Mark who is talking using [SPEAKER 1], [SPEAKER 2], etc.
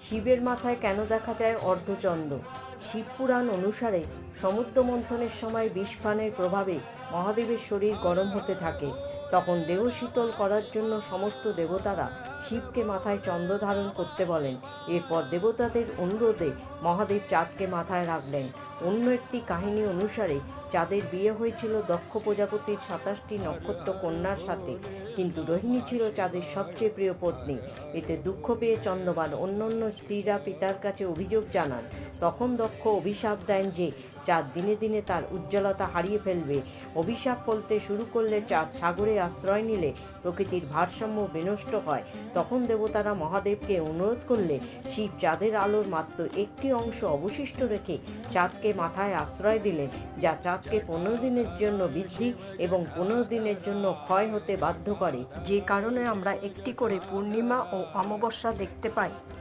[SPEAKER 1] শিবের মাথায় কেন দেখা যায় অর্ধচন্দ্র? শিবপুরাণ অনুসারে সমুদ্র মন্থনের সময় বিষপানের প্রভাবে মহাদেবের শরীর গরম হতে থাকে। তখন দেহ শীতল করার জন্য সমস্ত দেবতারা শিবকে মাথায় চন্দ্র ধারণ করতে বলেন। এরপর দেবতাদের অনুরোধে মহাদেব চাঁদকে মাথায় রাখলেন। অন্য একটি কাহিনী অনুসারে চাঁদের বিয়ে হয়েছিল দক্ষ প্রজাপতির 27টি নক্ষত্র কন্যার সাথে, কিন্তু রোহিণী ছিল চাঁদের সবচেয়ে প্রিয় পত্নী। এতে দুঃখ পেয়ে চন্দ্রবান অন্যান্য স্ত্রীরা পিতার কাছে অভিযোগ জানান। তখন দক্ষ অভিশাপ দেন যে চাঁদ দিনে দিনে তার উজ্জ্বলতা হারিয়ে ফেলবে। অভিশাপ ফলতে শুরু করলে চাঁদ সাগরে আশ্রয় নিলে প্রকৃতির ভারসাম্য বিনষ্ট হয়। তখন দেবতারা মহাদেবকে অনুরোধ করলে শিব চাঁদের আলোর মাত্র একটি অংশ অবশিষ্ট রেখে চাঁদকে মাথায় আশ্রয় দিলেন, যা চাঁদকে 15 দিনের জন্য বৃদ্ধি এবং 15 দিনের জন্য ক্ষয় হতে বাধ্য করে, যে কারণে আমরা একটি করে পূর্ণিমা ও অমাবস্যা দেখতে পাই।